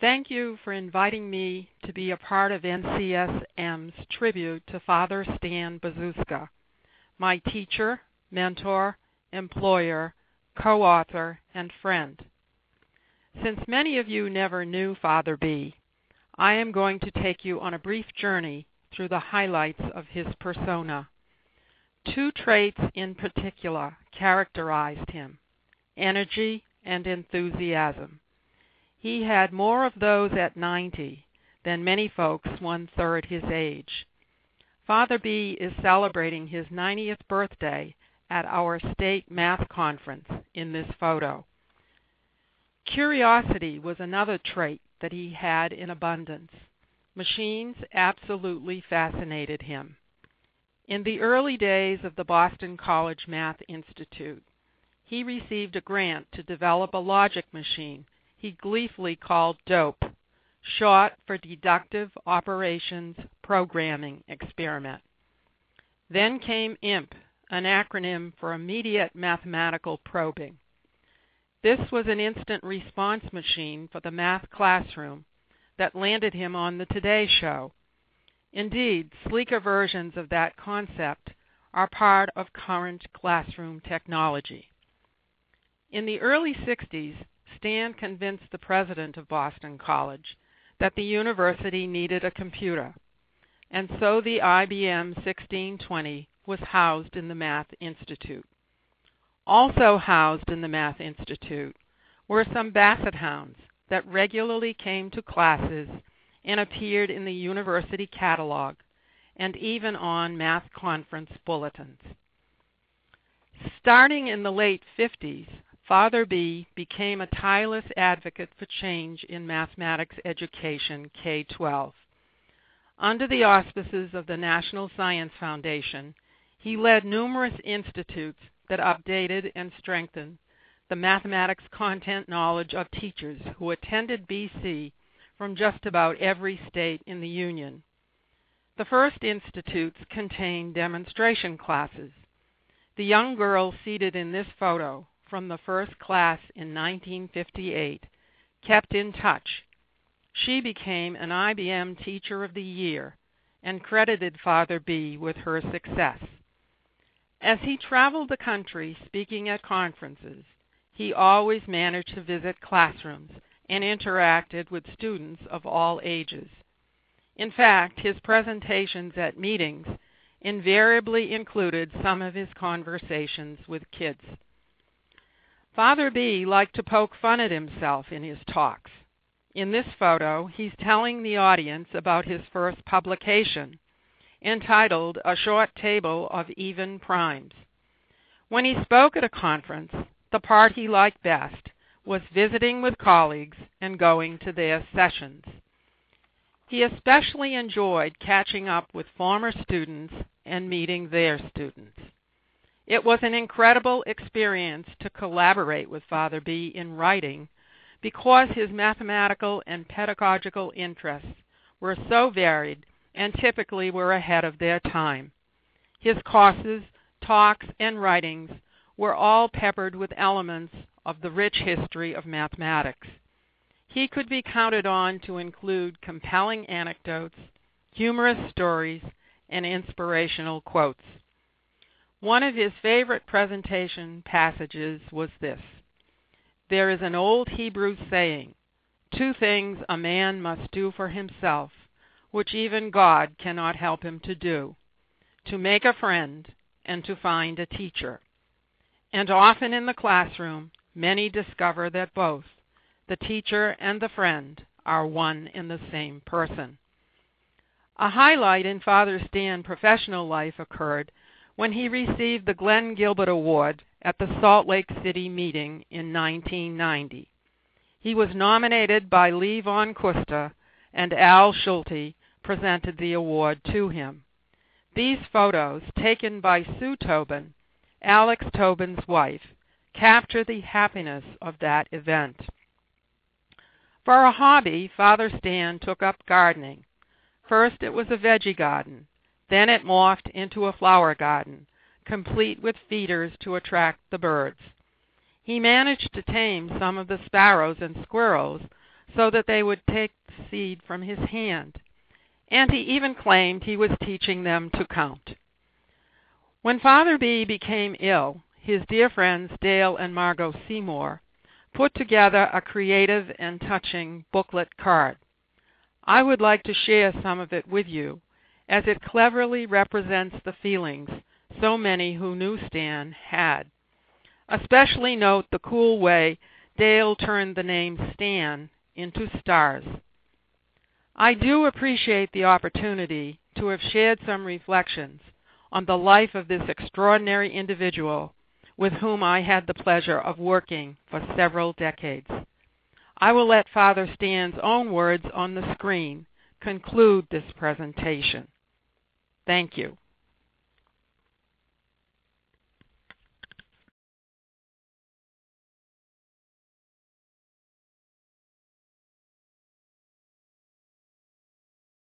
Thank you for inviting me to be a part of NCSM's tribute to Father Stan Bazuska, my teacher, mentor, employer, co-author, and friend. Since many of you never knew Father B, I am going to take you on a brief journey through the highlights of his persona. Two traits in particular characterized him: energy and enthusiasm. He had more of those at 90 than many folks 1/3 his age. Father B is celebrating his 90th birthday at our state math conference in this photo. Curiosity was another trait that he had in abundance. Machines absolutely fascinated him. In the early days of the Boston College Math Institute, he received a grant to develop a logic machine he gleefully called DOPE, short for Deductive Operations Programming Experiment. Then came IMP, an acronym for Immediate Mathematical Probing. This was an instant response machine for the math classroom that landed him on the Today Show. Indeed, sleeker versions of that concept are part of current classroom technology. In the early 60s, Stan convinced the president of Boston College that the university needed a computer, and so the IBM 1620 was housed in the Math Institute. Also housed in the Math Institute were some Basset hounds that regularly came to classes and appeared in the university catalog and even on math conference bulletins. Starting in the late 50s, Father B became a tireless advocate for change in mathematics education K-12. Under the auspices of the National Science Foundation, he led numerous institutes that updated and strengthened the mathematics content knowledge of teachers who attended BC from just about every state in the Union. The first institutes contained demonstration classes. The young girl seated in this photo from the first class in 1958 kept in touch. She became an IBM Teacher of the Year and credited Father B with her success. As he traveled the country speaking at conferences, he always managed to visit classrooms and interacted with students of all ages. In fact, his presentations at meetings invariably included some of his conversations with kids. Father B liked to poke fun at himself in his talks. In this photo, he's telling the audience about his first publication, entitled A Short Table of Even Primes. When he spoke at a conference, the part he liked best was visiting with colleagues and going to their sessions. He especially enjoyed catching up with former students and meeting their students. It was an incredible experience to collaborate with Father B in writing because his mathematical and pedagogical interests were so varied and typically were ahead of their time. His courses, talks, and writings were all peppered with elements of the rich history of mathematics. He could be counted on to include compelling anecdotes, humorous stories, and inspirational quotes. One of his favorite presentation passages was this: "There is an old Hebrew saying, 2 things a man must do for himself, which even God cannot help him to do: to make a friend and to find a teacher." And often in the classroom, many discover that both, the teacher and the friend, are one and the same person. A highlight in Father Stan's professional life occurred when he received the Glenn Gilbert Award at the Salt Lake City meeting in 1990. He was nominated by Lee Von Custer, and Al Schulte presented the award to him. These photos, taken by Sue Tobin, Alex Tobin's wife, capture the happiness of that event. For a hobby, Father Stan took up gardening. First it was a veggie garden. Then it morphed into a flower garden, complete with feeders to attract the birds. He managed to tame some of the sparrows and squirrels so that they would take the seed from his hand, and he even claimed he was teaching them to count. When Father B became ill, his dear friends Dale and Margot Seymour put together a creative and touching booklet card. I would like to share some of it with you, as it cleverly represents the feelings so many who knew Stan had. Especially note the cool way Dale turned the name Stan into stars. I do appreciate the opportunity to have shared some reflections on the life of this extraordinary individual with whom I had the pleasure of working for several decades. I will let Father Stan's own words on the screen conclude this presentation. Thank you.